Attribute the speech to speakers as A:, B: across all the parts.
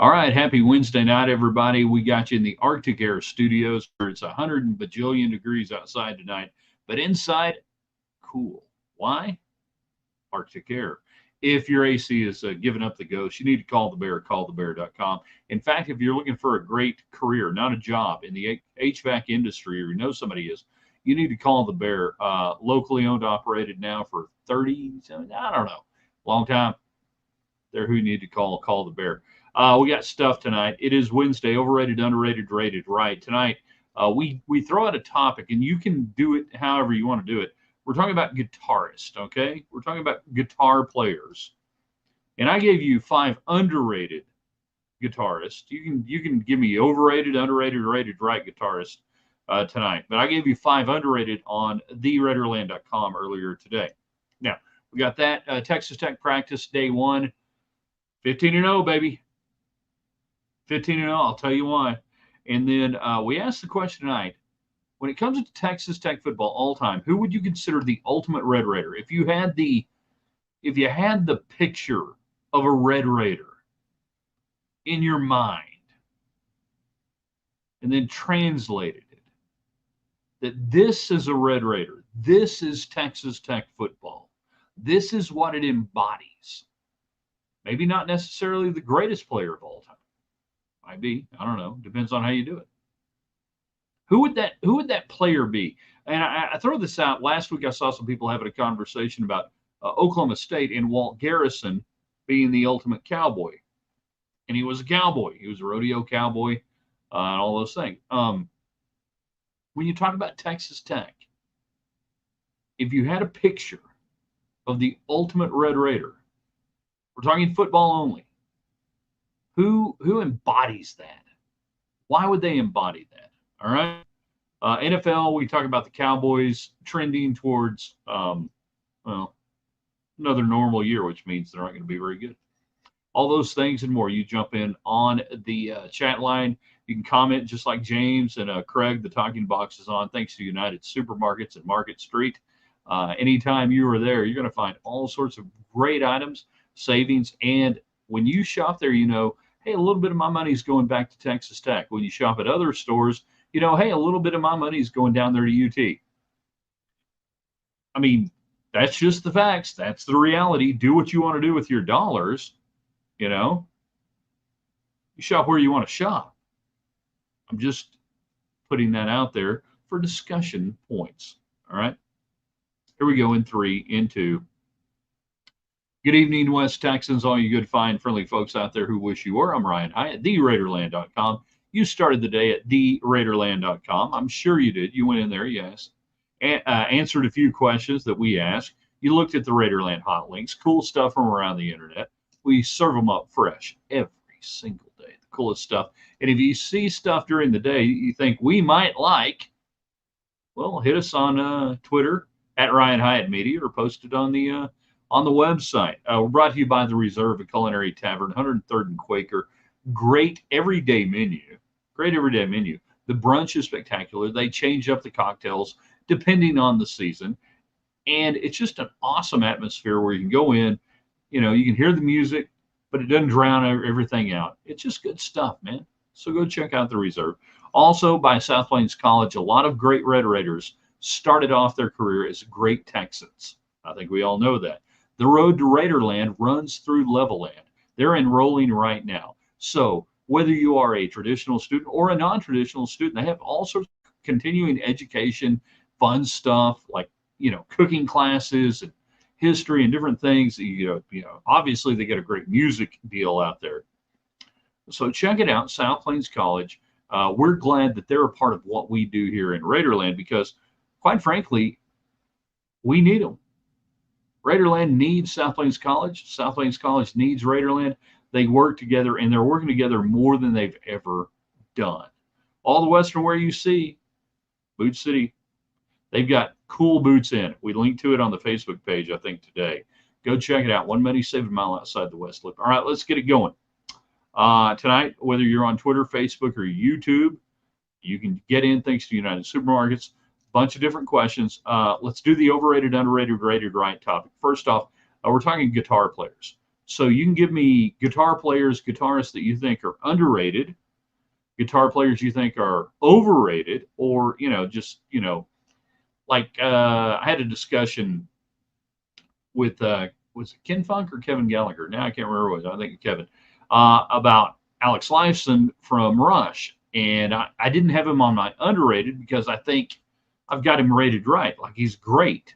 A: All right, happy Wednesday night, everybody. We got you in the Arctic Air Studios where it's 100 and bajillion degrees outside tonight, but inside, cool. Why? Arctic Air. If your AC is giving up the ghost, you need to call the bear, callthebear.com. In fact, if you're looking for a great career, not a job in the HVAC industry, or you know somebody is, you need to call the bear. Locally owned, operated now for 37, I don't know, long time. There, who you need to call the bear. We got stuff tonight. It is Wednesday, overrated, underrated, rated right. Tonight, we throw out a topic, and you can do it however you want to do it. We're talking about guitarists, okay? We're talking about guitar players. And I gave you 5 underrated guitarists. You can give me overrated, underrated, rated right guitarist tonight. But I gave you 5 underrated on theraiderland.com earlier today. Now, we got that Texas Tech practice day 1. 15-0, baby. 15-0, I'll tell you why. And then we asked the question tonight, when it comes to Texas Tech football all time, who would you consider the ultimate Red Raider? If you had the picture of a Red Raider in your mind and then translated it, that this is a Red Raider, this is Texas Tech football, this is what it embodies. Maybe not necessarily the greatest player of all time. Might be. I don't know. Depends on how you do it. Who would that player be? And I throw this out. Last week I saw some people having a conversation about Oklahoma State and Walt Garrison being the ultimate cowboy. And he was a cowboy. He was a rodeo cowboy and all those things. When you talk about Texas Tech, if you had a picture of the ultimate Red Raider, we're talking football only, who embodies that? Why would they embody that? All right. NFL, we talk about the Cowboys trending towards, another normal year, which means they're not going to be very good. All those things and more. You jump in on the chat line. You can comment just like James and Craig. The talking box is on. Thanks to United Supermarkets and Market Street. Anytime you are there, you're going to find all sorts of great items, savings, and when you shop there, hey, a little bit of my money is going back to Texas Tech. When you shop at other stores, hey, a little bit of my money is going down there to UT. I mean, that's just the facts. That's the reality. Do what you want to do with your dollars. You shop where you want to shop. I'm just putting that out there for discussion points. All right. Here we go in 3, in 2. Good evening, West Texans, all you good, fine, friendly folks out there who wish you were. I'm Ryan Hyatt, theraiderland.com. You started the day at theraiderland.com. I'm sure you did. You went in there, yes. Answered a few questions that we asked. You looked at the Raiderland hot links, cool stuff from around the internet. We serve them up fresh every single day, the coolest stuff. And if you see stuff during the day you think we might like, well, hit us on Twitter at Ryan Hyatt Media or post it on the website. We're brought to you by the Reserve, a culinary tavern, 103rd and Quaker. Great everyday menu. The brunch is spectacular. They change up the cocktails depending on the season. And it's just an awesome atmosphere where you can go in, you can hear the music, but it doesn't drown everything out. It's just good stuff, man. So go check out the Reserve. Also by South Plains College, a lot of great Red Raiders started off their career as great Texans. I think we all know that. The road to Raiderland runs through Levelland. They're enrolling right now. So whether you are a traditional student or a non-traditional student, they have all sorts of continuing education, fun stuff like, cooking classes and history and different things. Obviously they get a great music deal out there. So check it out, South Plains College. We're glad that they're a part of what we do here in Raiderland because, quite frankly, we need them. Raiderland needs South Plains College. South Plains College needs Raiderland. They work together, and they're working together more than they've ever done. All the Western wear you see, Boot City, they've got cool boots in. We linked to it on the Facebook page, I think, today. Go check it out. 1 minute, 7 mile outside the West Loop. All right, let's get it going. Tonight, whether you're on Twitter, Facebook, or YouTube, you can get in thanks to United Supermarkets. Bunch of different questions. Let's do the overrated, underrated, rated right topic. First off, we're talking guitar players. So you can give me guitar players, guitarists that you think are underrated, guitar players you think are overrated, or just like I had a discussion with was it Ken Funk or Kevin Gallagher? Now I can't remember what it was. I think Kevin about Alex Lifeson from Rush, and I didn't have him on my underrated because I think I've got him rated right. Like he's great.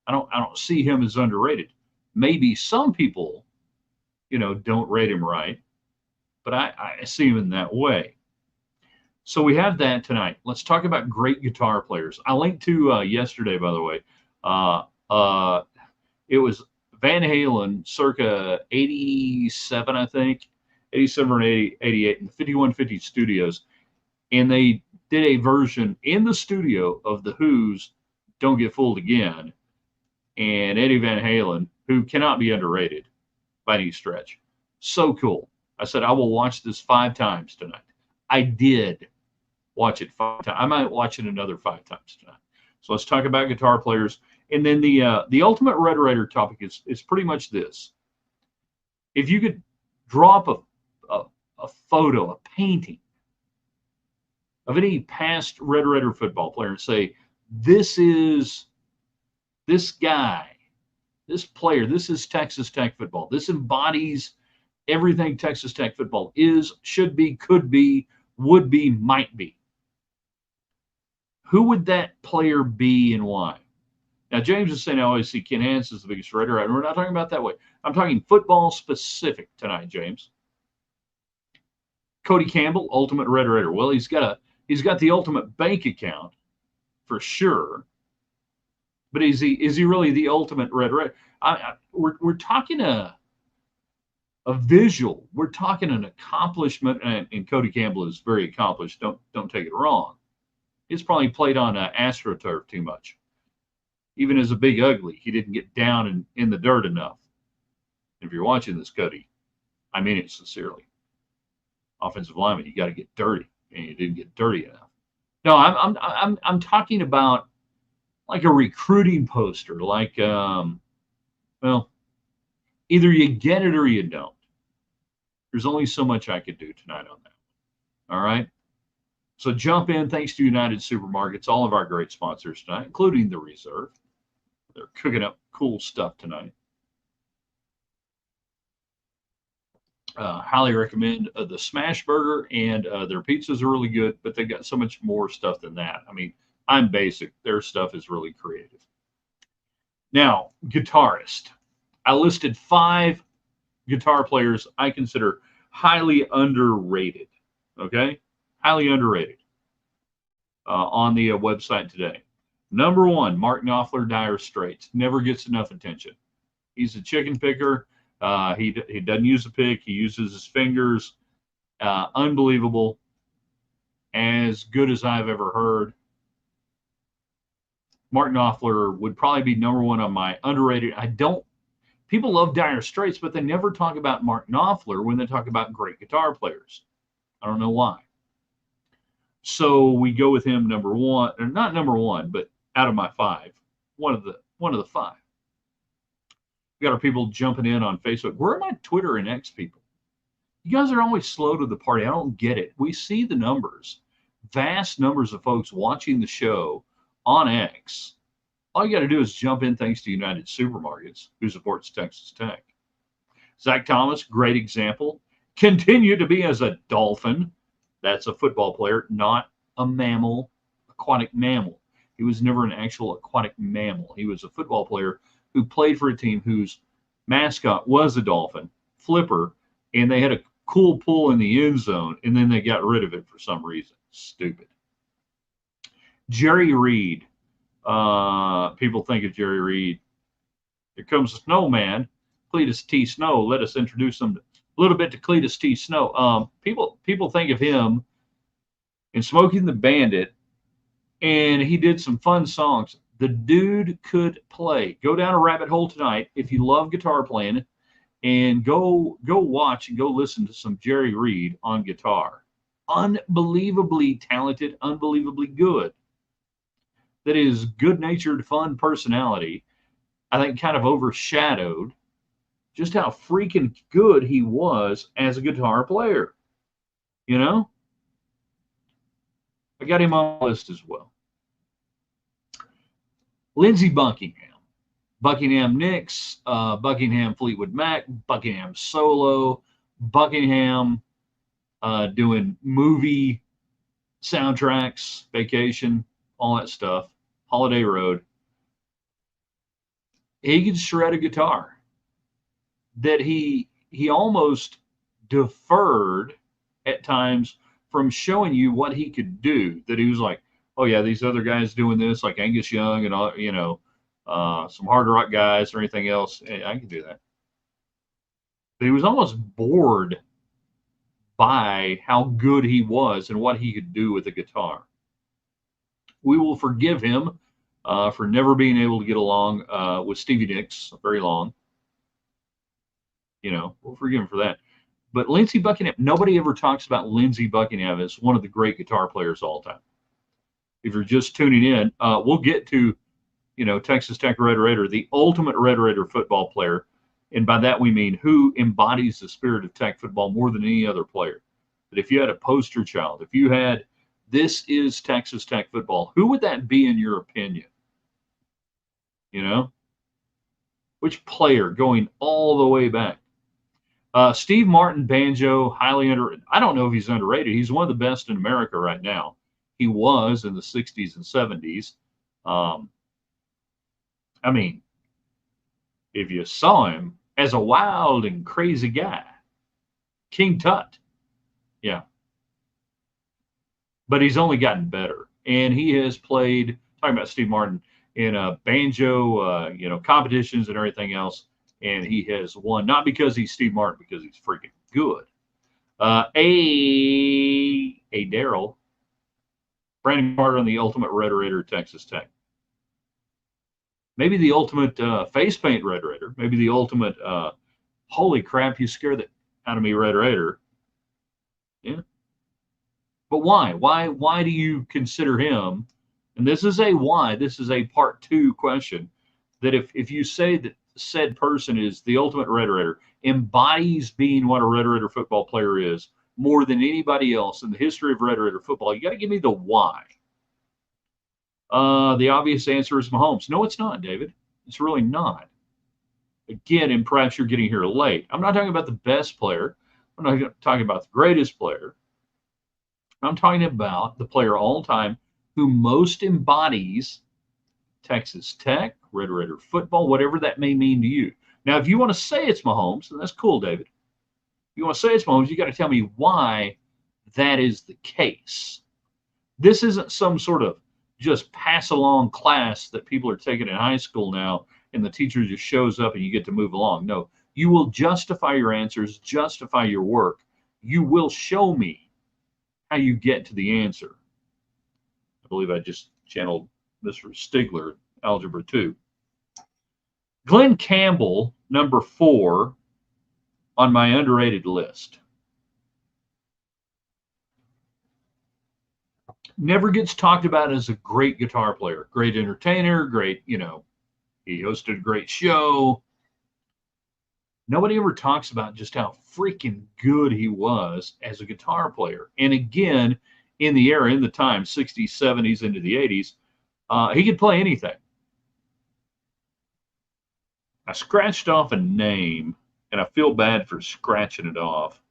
A: I don't see him as underrated. Maybe some people don't rate him right, but I see him in that way. So we have that tonight. Let's talk about great guitar players. I linked to yesterday, by the way. Uh, uh, it was Van Halen circa 87, I think, 87 or 80, 88 in the 5150 studios. And they did a version in the studio of The Who's Don't Get Fooled Again. And Eddie Van Halen, who cannot be underrated by any stretch. So cool. I said, I will watch this 5 times tonight. I did watch it 5 times. I might watch it another 5 times tonight. So let's talk about guitar players. And then the ultimate Red Raider topic is pretty much this. If you could draw up a photo, a painting of any past Red Raider football player and say, this is this guy, this player, this is Texas Tech football. This embodies everything Texas Tech football is, should be, could be, would be, might be. Who would that player be and why? Now, James is saying I always see Ken Hans as the biggest Red Raider. We're not talking about that way. I'm talking football specific tonight, James. Cody Campbell, ultimate Red Raider. Well, he's got the ultimate bank account for sure. But is he really the ultimate Red Raider? We're talking a visual. We're talking an accomplishment, and Cody Campbell is very accomplished. Don't take it wrong. He's probably played on AstroTurf too much. Even as a big ugly, he didn't get down in the dirt enough. If you're watching this, Cody, I mean it sincerely. Offensive lineman, you got to get dirty, and you didn't get dirty enough. No, I'm talking about like a recruiting poster, like well, either you get it or you don't. There's only so much I could do tonight on that. All right. So jump in. Thanks to United Supermarkets, all of our great sponsors tonight, including the Reserve. They're cooking up cool stuff tonight. Highly recommend the Smash Burger, and their pizzas are really good, but they got so much more stuff than that. I mean, I'm basic. Their stuff is really creative. Now, guitarist. I listed 5 guitar players I consider highly underrated. Okay? Highly underrated on the website today. Number 1, Mark Knopfler, Dire Straits. Never gets enough attention. He's a chicken picker. He doesn't use a pick. He uses his fingers. Unbelievable. As good as I've ever heard. Mark Knopfler would probably be number 1 on my underrated. People love Dire Straits, but they never talk about Mark Knopfler when they talk about great guitar players. I don't know why. So we go with him number 1, or not number 1, but out of my 5, one of the 5. We got our people jumping in on Facebook. Where are my Twitter and X people? You guys are always slow to the party. I don't get it. We see the numbers, vast numbers of folks watching the show on X. All you got to do is jump in thanks to United Supermarkets, who supports Texas Tech. Zach Thomas, great example. Continue to be as a Dolphin. That's a football player, not a mammal, aquatic mammal. He was never an actual aquatic mammal. He was a football player who played for a team whose mascot was a dolphin, Flipper, and they had a cool pull in the end zone, and then they got rid of it for some reason. Stupid. Jerry Reed. People think of Jerry Reed. Here comes the snowman, Cletus T. Snow. Let us introduce him a little bit to Cletus T. Snow. People think of him in Smokey and the Bandit, and he did some fun songs. The dude could play. Go down a rabbit hole tonight if you love guitar playing, and go watch and go listen to some Jerry Reed on guitar. Unbelievably talented, unbelievably good. That is good-natured, fun personality, I think kind of overshadowed just how freaking good he was as a guitar player. You know, I got him on the list as well. Lindsey Buckingham, Buckingham Nicks, Buckingham Fleetwood Mac, Buckingham Solo, Buckingham doing movie soundtracks, Vacation, all that stuff, Holiday Road. He could shred a guitar that he almost deferred at times from showing you what he could do. That he was like, oh yeah, these other guys doing this, like Angus Young and all, you know, some hard rock guys or anything else. Hey, I can do that. But he was almost bored by how good he was and what he could do with the guitar. We will forgive him for never being able to get along with Stevie Nicks very long. You know, we'll forgive him for that. But Lindsey Buckingham, nobody ever talks about Lindsey Buckingham as one of the great guitar players of all time. If you're just tuning in, we'll get to, you know, Texas Tech Red Raider, the ultimate Red Raider football player. And by that we mean who embodies the spirit of Tech football more than any other player. But if you had a poster child, if you had, this is Texas Tech football, who would that be in your opinion? You know? Which player going all the way back? Steve Martin, banjo, highly underrated. I don't know if he's underrated. He's one of the best in America right now. He was in the 60s and 70s. I mean, if you saw him as a wild and crazy guy, King Tut. Yeah. But he's only gotten better. And he has played, talking about Steve Martin, in banjo, you know, competitions and everything else. And he has won, not because he's Steve Martin, because he's freaking good. Daryl, Brandon Carter on the ultimate Red Raider, Texas Tech. Maybe the ultimate face paint Red Raider. Maybe the ultimate, holy crap, you scared the out of me, Red Raider. Yeah. But why? Why do you consider him? And this is a why. This is a part 2 question. That if you say that said person is the ultimate Red Raider, embodies being what a Red Raider football player is more than anybody else in the history of Red Raider football, you got to give me the why. The obvious answer is Mahomes. No, it's not, David. It's really not. Again, and perhaps you're getting here late. I'm not talking about the best player. I'm not talking about the greatest player. I'm talking about the player all time who most embodies Texas Tech, Red Raider football, whatever that may mean to you. Now, if you want to say it's Mahomes, then that's cool, David. If you want to say it's Mahomes, you got to tell me why that is the case. This isn't some sort of just pass along class that people are taking in high school now, and the teacher just shows up and you get to move along. No, you will justify your answers, justify your work. You will show me how you get to the answer. I believe I just channeled Mr. Stigler, Algebra 2. Glenn Campbell, number 4 on my underrated list. Never gets talked about as a great guitar player, great entertainer, great, you know, he hosted a great show. Nobody ever talks about just how freaking good he was as a guitar player. And again, in the era, in the time, 60s, 70s, into the 80s, he could play anything. I scratched off a name, and I feel bad for scratching it off.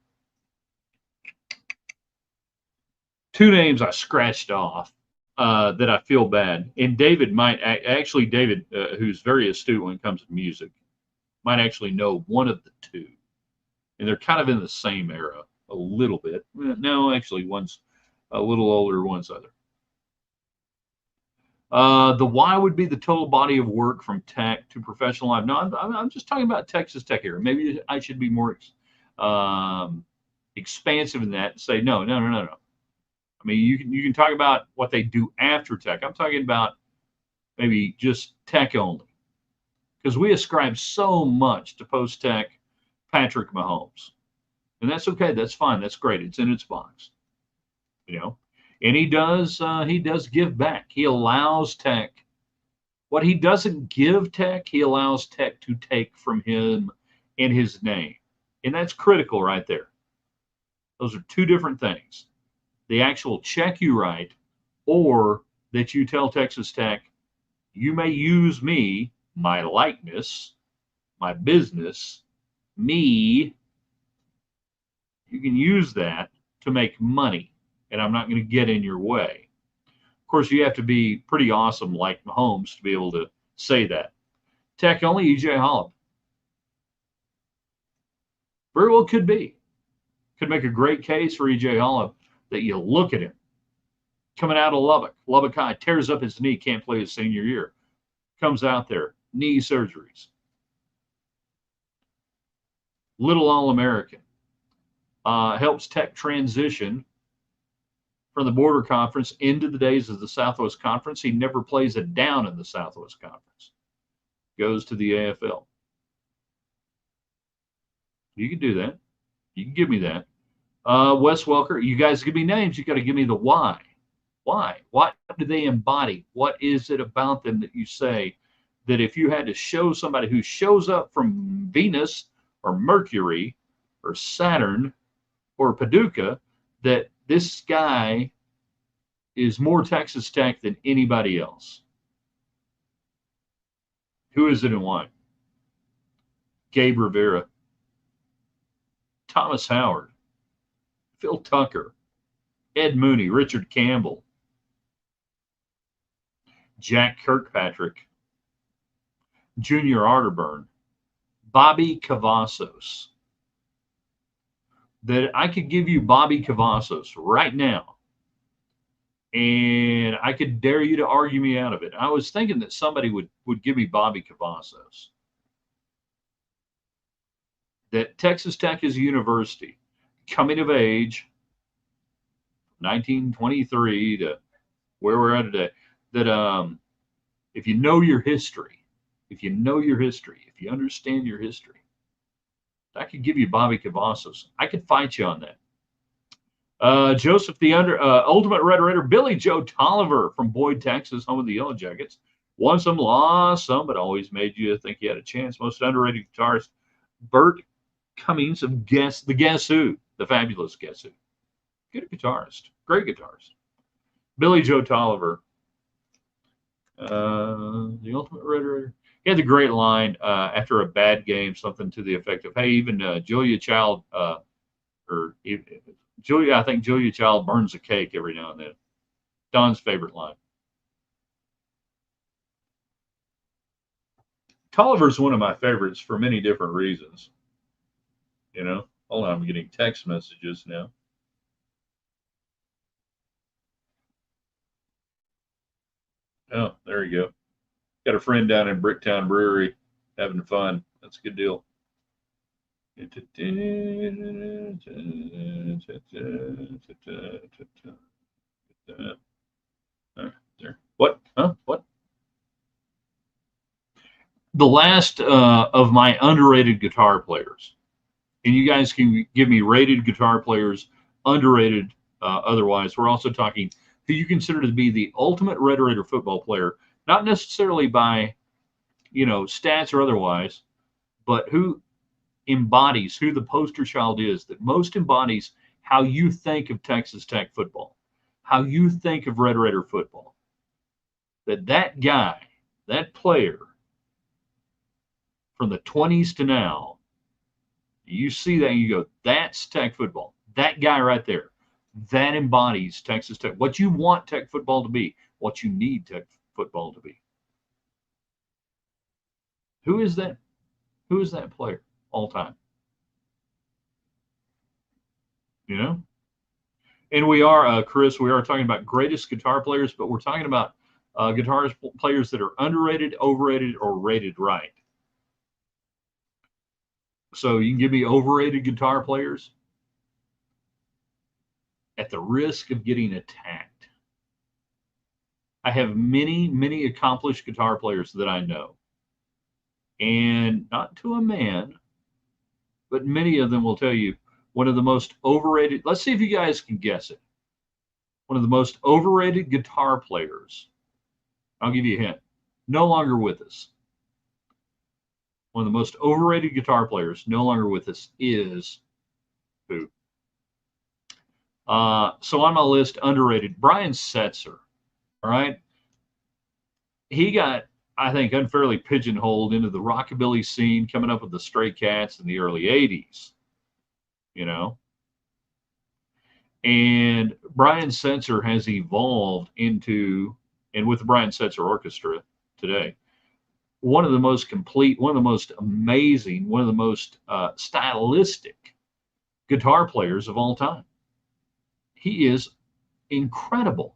A: 2 names I scratched off that I feel bad. And David might actually, David, who's very astute when it comes to music, might actually know one of the 2. And they're kind of in the same era a little bit. No, actually, one's a little older, one's other. The why would be the total body of work from tech to professional life. No, I'm just talking about Texas Tech here. Maybe I should be more expansive in that and say, no. I mean, you can talk about what they do after tech. I'm talking about maybe just tech only. Because we ascribe so much to post-tech Patrick Mahomes. And that's okay. That's fine. That's great. It's in its box. You know? And he does give back. He allows Tech. What he doesn't give Tech, he allows Tech to take from him and his name. And that's critical right there. Those are two different things. The actual check you write, or that you tell Texas Tech, you may use me, my likeness, my business, me. You can use that to make money, and I'm not going to get in your way. Of course, you have to be pretty awesome like Mahomes to be able to say that. Tech only, E.J. Holland. Very well could be. Could make a great case for E.J. Holland that you look at him coming out of Lubbock. Lubbock High tears up his knee, can't play his senior year. Comes out there, knee surgeries. Little All-American. Helps Tech transition from the Border Conference into the days of the Southwest Conference. He never plays it down in the Southwest Conference. Goes to the AFL. You can do that. You can give me that. Wes Welker, you guys give me names. You got to give me the why. Why? What do they embody? What is it about them that you say that if you had to show somebody who shows up from Venus or Mercury or Saturn or Paducah, that this guy is more Texas Tech than anybody else? Who is it and why? Gabe Rivera, Thomas Howard, Phil Tucker, Ed Mooney, Richard Campbell, Jack Kirkpatrick, Junior Arterburn, Bobby Cavazos. That I could give you Bobby Cavazos right now, and I could dare you to argue me out of it. I was thinking that somebody would give me Bobby Cavazos. That Texas Tech is a university, coming of age, 1923 to where we're at today, that if you know your history, if you understand your history, I could give you Bobby Cavazos. I could fight you on that. Joseph the Ultimate Red Raider, Billy Joe Tolliver from Boyd, Texas, home of the Yellow Jackets. Won some, lost some, but always made you think you had a chance. Most underrated guitarist, Bert Cummings of the Guess Who, the fabulous Guess Who. Good guitarist, great guitarist. Billy Joe Tolliver, the Ultimate Red Raider. He had the great line after a bad game, something to the effect of, "Hey, even Julia Child, I think Julia Child burns a cake every now and then." Don's favorite line. Tolliver's one of my favorites for many different reasons. You know, hold on, I'm getting text messages now. Oh, there you go. Got a friend down in Bricktown Brewery having fun. That's a good deal. There. What? Huh? What? The last of my underrated guitar players, and you guys can give me rated guitar players, underrated otherwise. We're also talking who you consider to be the ultimate Red Raider football player, not necessarily by, stats or otherwise, but who embodies, who the poster child is that most embodies how you think of Texas Tech football, how you think of Red Raider football. That guy, that player from the 20s to now, you see that and you go, that's Tech football. That guy right there, that embodies Texas Tech. What you want Tech football to be, what you need Tech football to be. Who is that? Who is that player all time? And we are, Chris, we are talking about greatest guitar players, but we're talking about guitar players that are underrated, overrated, or rated right. So you can give me overrated guitar players at the risk of getting attacked. I have many, many accomplished guitar players that I know. And not to a man, but many of them will tell you one of the most overrated, let's see if you guys can guess it. One of the most overrated guitar players, I'll give you a hint, no longer with us. one of the most overrated guitar players, no longer with us, is who? So on my list, underrated, Brian Setzer. All right. He got, I think, unfairly pigeonholed into the rockabilly scene coming up with the Stray Cats in the early 80s, you know. And Brian Setzer has evolved into, and with the Brian Setzer Orchestra today, one of the most complete, one of the most amazing, one of the most stylistic guitar players of all time. He is incredible.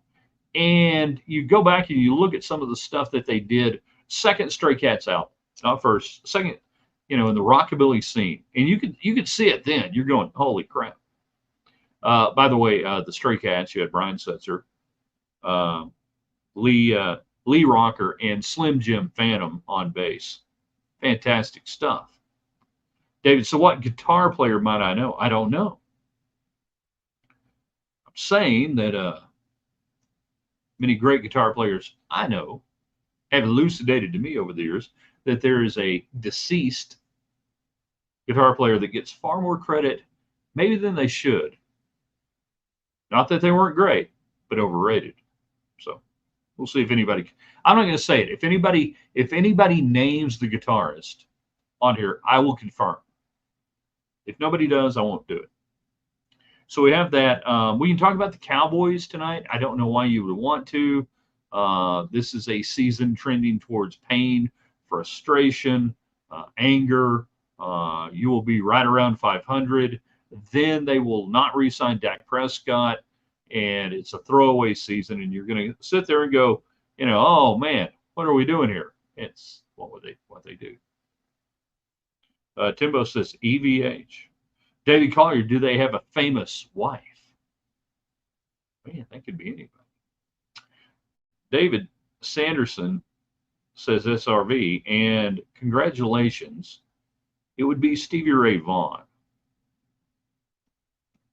A: And you go back and you look at some of the stuff that they did, second Stray Cats album, not first, second, you know, in the rockabilly scene, and you could see it then. You're going, holy crap. By the way, the Stray Cats, you had Brian Setzer, uh, Lee Rocker, and Slim Jim Phantom on bass. Fantastic stuff. David, so what guitar player might I know? I don't know. I'm saying that many great guitar players I know have elucidated to me over the years that there is a deceased guitar player that gets far more credit maybe than they should. Not that they weren't great, but overrated. So we'll see if anybody. I'm not going to say it. If anybody names the guitarist on here, I will confirm. If nobody does, I won't do it. So we have that. We can talk about the Cowboys tonight. I don't know why you would want to. This is a season trending towards pain, frustration, anger. You will be right around 500. Then they will not re-sign Dak Prescott, and it's a throwaway season. And you're going to sit there and go, you know, oh man, what are we doing here? It's what they do. Timbo says EVH. David Collier, do they have a famous wife? Man, that could be anybody. David Sanderson says SRV, and congratulations. It would be Stevie Ray Vaughan.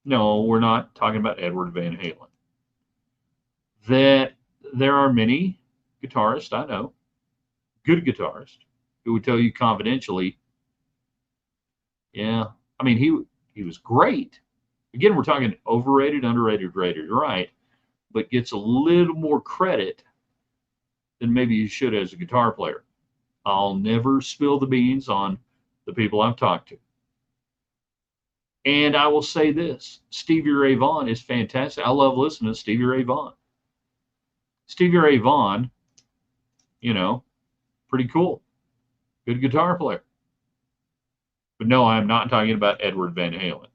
A: No, we're not talking about Edward Van Halen. That there are many guitarists I know, good guitarists, who would tell you confidentially, yeah, I mean, he was great. Again, we're talking overrated, underrated, rated, right? But gets a little more credit than maybe you should as a guitar player. I'll never spill the beans on the people I've talked to. And I will say this, Stevie Ray Vaughan is fantastic. I love listening to Stevie Ray Vaughan. Stevie Ray Vaughan, you know, pretty cool. Good guitar player. But no, I'm not talking about Edward Van Halen.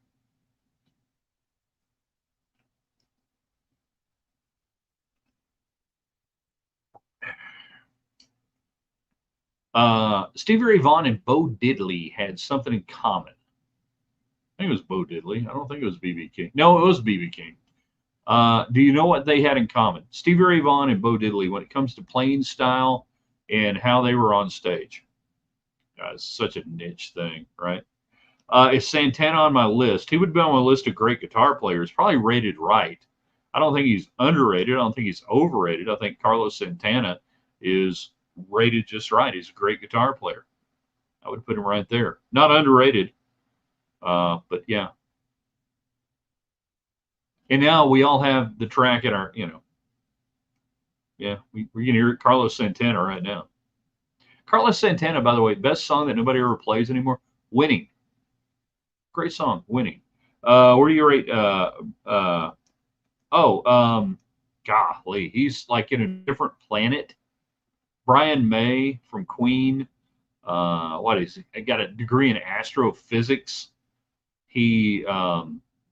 A: Stevie Ray Vaughan and Bo Diddley had something in common. I think it was Bo Diddley. I don't think it was B.B. King. No, it was B.B. King. Do you know what they had in common? Stevie Ray Vaughan and Bo Diddley, when it comes to playing style and how they were on stage. It's such a niche thing, right? Is Santana on my list? He would be on my list of great guitar players, probably rated right. I don't think he's underrated. I don't think he's overrated. I think Carlos Santana is rated just right. He's a great guitar player. I would put him right there. Not underrated, but yeah. And now we all have the track in our, you know, yeah, we can hear Carlos Santana right now. Carlos Santana, by the way, best song that nobody ever plays anymore, Winning. Great song, Winning. Where do you rate? Golly, he's like in a different planet. Brian May from Queen. What is he? Got a degree in astrophysics. He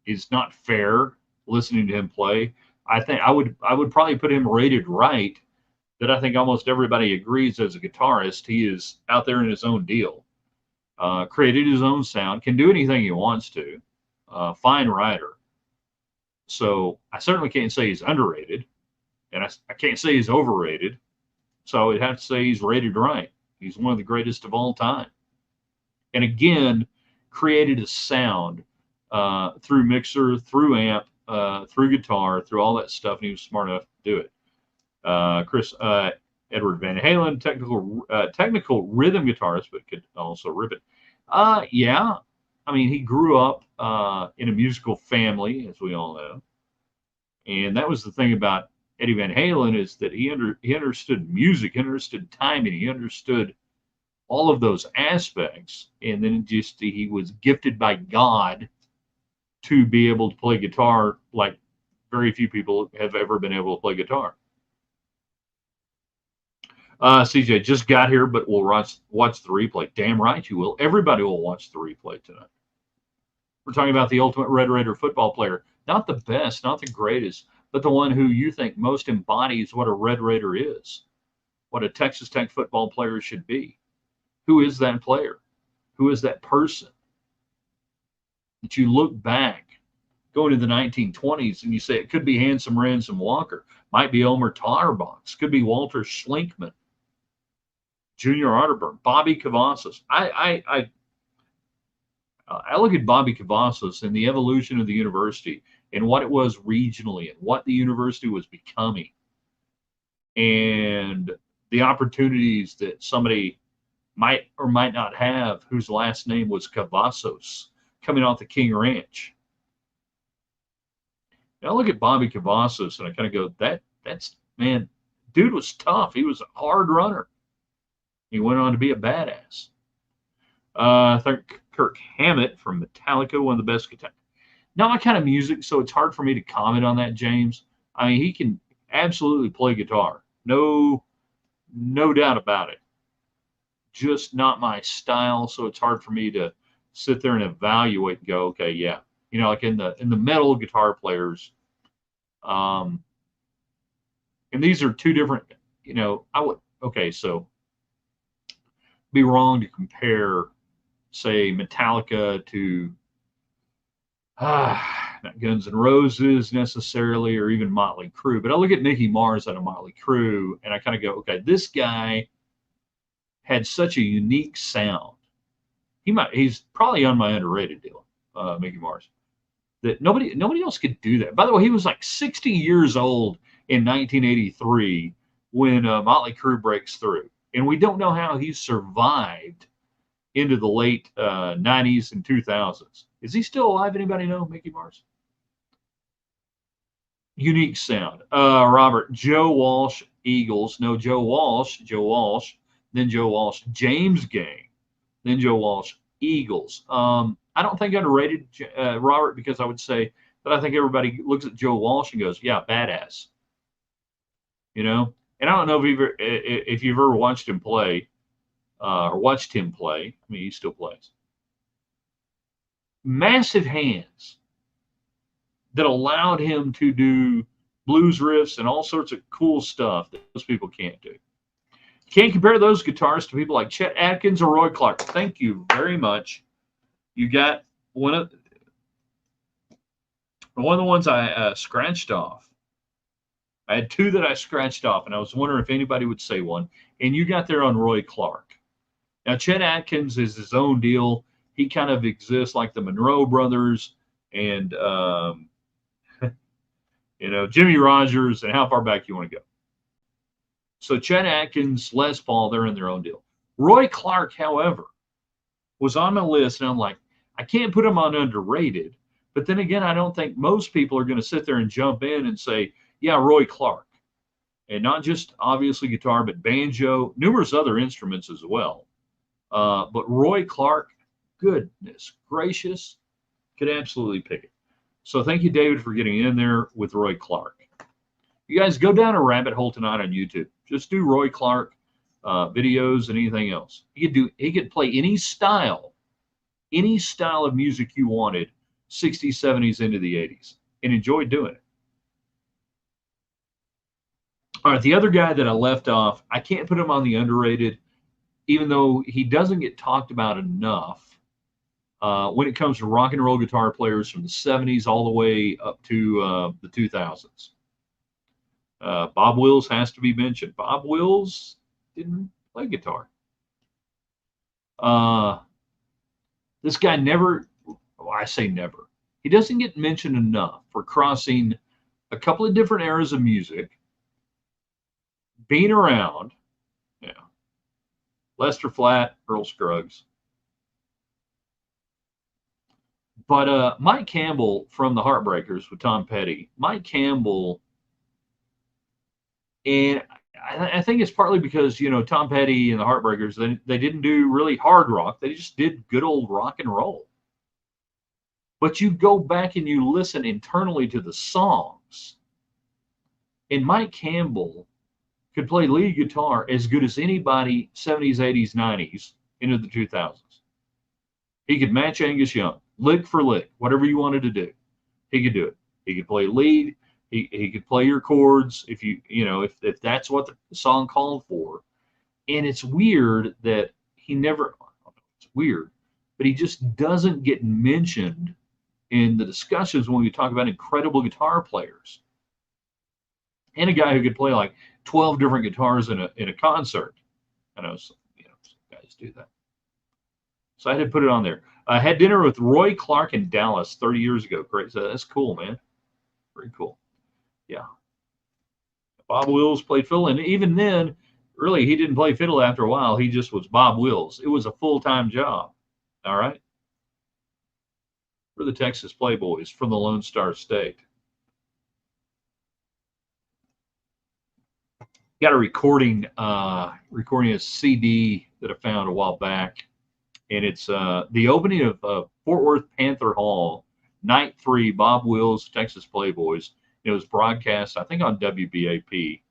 A: is not fair listening to him play. I think I would probably put him rated right. That I think almost everybody agrees as a guitarist, he is out there in his own deal. Created his own sound, can do anything he wants to. Fine writer. So I certainly can't say he's underrated, and I can't say he's overrated. So I'd have to say he's rated right. He's one of the greatest of all time. And again, created a sound through mixer, through amp, through guitar, through all that stuff, and he was smart enough to do it. Chris, Edward Van Halen, technical rhythm guitarist, but could also rip it. Yeah, I mean, he grew up in a musical family, as we all know, and that was the thing about Eddie Van Halen is that he understood music, he understood timing, he understood all of those aspects, and then just he was gifted by God to be able to play guitar like very few people have ever been able to play guitar. CJ just got here, but we'll watch the replay. Damn right you will. Everybody will watch the replay tonight. We're talking about the ultimate Red Raider football player. Not the best, not the greatest, but the one who you think most embodies what a Red Raider is, what a Texas Tech football player should be. Who is that player? Who is that person? That you look back, going to the 1920s, and you say it could be Handsome Ransom Walker, might be Elmer Tarbox, could be Walter Schlinkman, Junior Arterburn, Bobby Cavazos. I look at Bobby Cavazos and the evolution of the university and what it was regionally and what the university was becoming and the opportunities that somebody might or might not have whose last name was Cavazos coming off the King Ranch. Now I look at Bobby Cavazos and I kind of go, that's man, dude was tough. He was a hard runner. He went on to be a badass. I think Kirk Hammett from Metallica, one of the best guitarists. Not my kind of music, so it's hard for me to comment on that, James. I mean, he can absolutely play guitar. No doubt about it. Just not my style, so it's hard for me to sit there and evaluate and go, okay, yeah. You know, like in the metal guitar players, and these are two different, you know, so be wrong to compare, say, Metallica to not Guns N' Roses necessarily, or even Motley Crue. But I look at Mickey Mars out of Motley Crue, and I kind of go, okay, this guy had such a unique sound. He's probably on my underrated deal, Mickey Mars. That nobody else could do that. By the way, he was like 60 years old in 1983 when Motley Crue breaks through, and we don't know how he survived into the late 90s and 2000s. Is he still alive? Anybody know, Mickey Mars? Unique sound. Robert, Joe Walsh, Eagles. No, Joe Walsh, then Joe Walsh, James Gang, then Joe Walsh, Eagles. I don't think underrated, Robert, because I would say that I think everybody looks at Joe Walsh and goes, yeah, badass. You know? And I don't know if you've ever watched him play, or watched him play. I mean, he still plays. Massive hands that allowed him to do blues riffs and all sorts of cool stuff that most people can't do. Can't compare those guitars to people like Chet Atkins or Roy Clark. Thank you very much. You got one of the ones I scratched off. I had two that I scratched off, and I was wondering if anybody would say one. And you got there on Roy Clark. Now, Chet Atkins is his own deal. He kind of exists like the Monroe brothers and, Jimmy Rogers, and how far back you want to go. So Chet Atkins, Les Paul, they're in their own deal. Roy Clark, however, was on my list, and I'm like, I can't put him on underrated. But then again, I don't think most people are going to sit there and jump in and say, yeah, Roy Clark. And not just obviously guitar, but banjo, numerous other instruments as well. But Roy Clark, goodness gracious, could absolutely pick it. So thank you, David, for getting in there with Roy Clark. You guys go down a rabbit hole tonight on YouTube. Just do Roy Clark videos and anything else. He could play any style of music you wanted, 60s, 70s into the 80s, and enjoy doing it. All right, the other guy that I left off, I can't put him on the underrated, even though he doesn't get talked about enough when it comes to rock and roll guitar players from the 70s all the way up to the 2000s. Bob Wills has to be mentioned. Bob Wills didn't play guitar. This guy I say never. He doesn't get mentioned enough for crossing a couple of different eras of music, being around, Lester Flatt, Earl Scruggs. But Mike Campbell from the Heartbreakers with Tom Petty, Mike Campbell, and I think it's partly because, Tom Petty and the Heartbreakers, they didn't do really hard rock. They just did good old rock and roll. But you go back and you listen internally to the songs, and Mike Campbell could play lead guitar as good as anybody 70s, 80s, 90s into the 2000s. He could match Angus Young, lick for lick, whatever you wanted to do. He could do it. He could play lead. He could play your chords if that's what the song called for. And it's weird that he never, it's weird, but he just doesn't get mentioned in the discussions when we talk about incredible guitar players. And a guy who could play like 12 different guitars in a concert. I know some guys do that. So I had to put it on there. I had dinner with Roy Clark in Dallas 30 years ago. Great. So that's cool, man. Very cool. Yeah. Bob Wills played fiddle. And even then, really, he didn't play fiddle after a while. He just was Bob Wills. It was a full-time job. All right. We're the Texas Playboys from the Lone Star State. Got a recording a CD that I found a while back, and it's the opening of Fort Worth Panther Hall, Night 3, Bob Wills, Texas Playboys. It was broadcast, I think, on WBAP,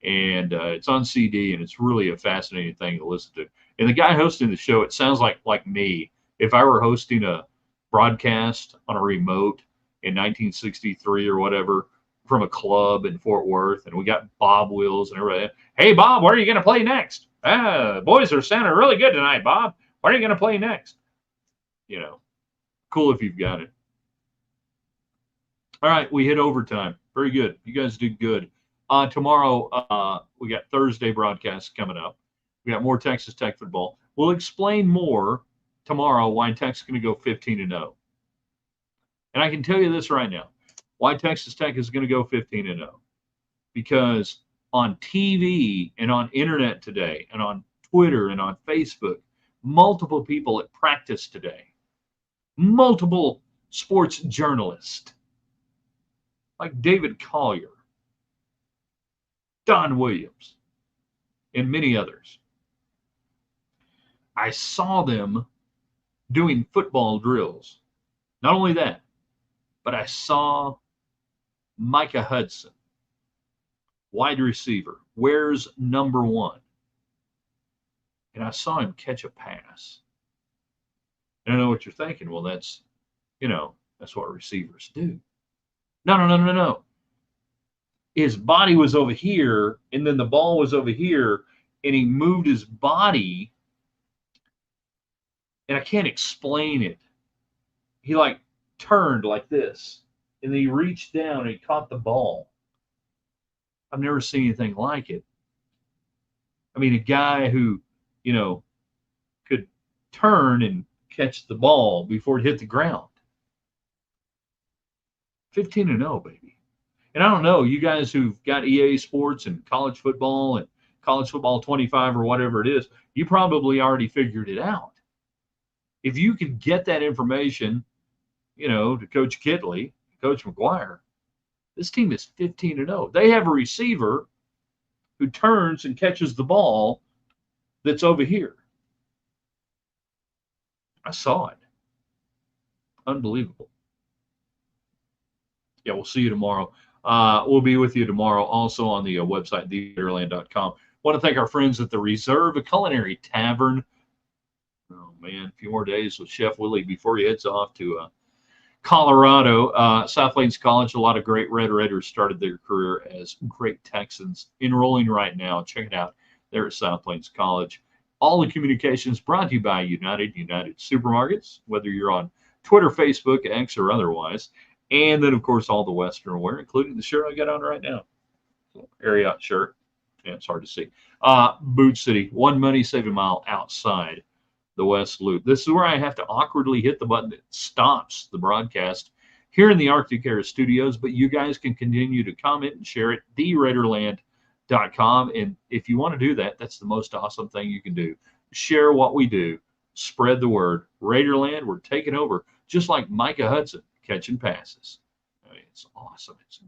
A: and it's on CD, and it's really a fascinating thing to listen to. And the guy hosting the show, it sounds like me. If I were hosting a broadcast on a remote in 1963 or whatever, from a club in Fort Worth, and we got Bob Wills and everybody. Hey, Bob, what are you going to play next? Boys are sounding really good tonight, Bob. What are you going to play next? Cool if you've got it. All right, we hit overtime. Very good. You guys did good. Tomorrow, we got Thursday broadcasts coming up. We got more Texas Tech football. We'll explain more tomorrow why Tech's going to go 15-0. And I can tell you this right now. Why Texas Tech is going to go 15-0. Because on TV and on internet today and on Twitter and on Facebook, multiple people at practice today, multiple sports journalists like David Collier, Don Williams, and many others. I saw them doing football drills. Not only that, but I saw Micah Hudson, wide receiver, wears number 1. And I saw him catch a pass. And I know what you're thinking. Well, that's what receivers do. No. His body was over here, and then the ball was over here, and he moved his body, and I can't explain it. He turned like this. And then he reached down and he caught the ball. I've never seen anything like it. I mean, a guy who, could turn and catch the ball before it hit the ground. 15-0, baby. And I don't know, you guys who've got EA Sports and college football and college football 25 or whatever it is, you probably already figured it out. If you could get that information, to Coach Kitley, Coach McGuire, this team is 15-0. They have a receiver who turns and catches the ball that's over here. I saw it. Unbelievable. Yeah, we'll see you tomorrow. We'll be with you tomorrow also on the website, theguitarland.com. Want to thank our friends at the Reserve, a culinary tavern. Oh, man, a few more days with Chef Willie before he heads off to Colorado. South Plains College, a lot of great Red Raiders started their career as great Texans. Enrolling right now. Check it out. There at South Plains College. All the communications brought to you by United Supermarkets, whether you're on Twitter, Facebook, X, or otherwise. And then, of course, all the Western wear, including the shirt I got on right now. Ariat shirt. Yeah, it's hard to see. Boot City, one money, save a mile outside the West Loop. This is where I have to awkwardly hit the button that stops the broadcast here in the Arctic Air Studios, but you guys can continue to comment and share it, theraiderland.com. And if you want to do that, that's the most awesome thing you can do. Share what we do, spread the word. Raiderland, we're taking over, just like Micah Hudson catching passes. I mean, it's awesome. It's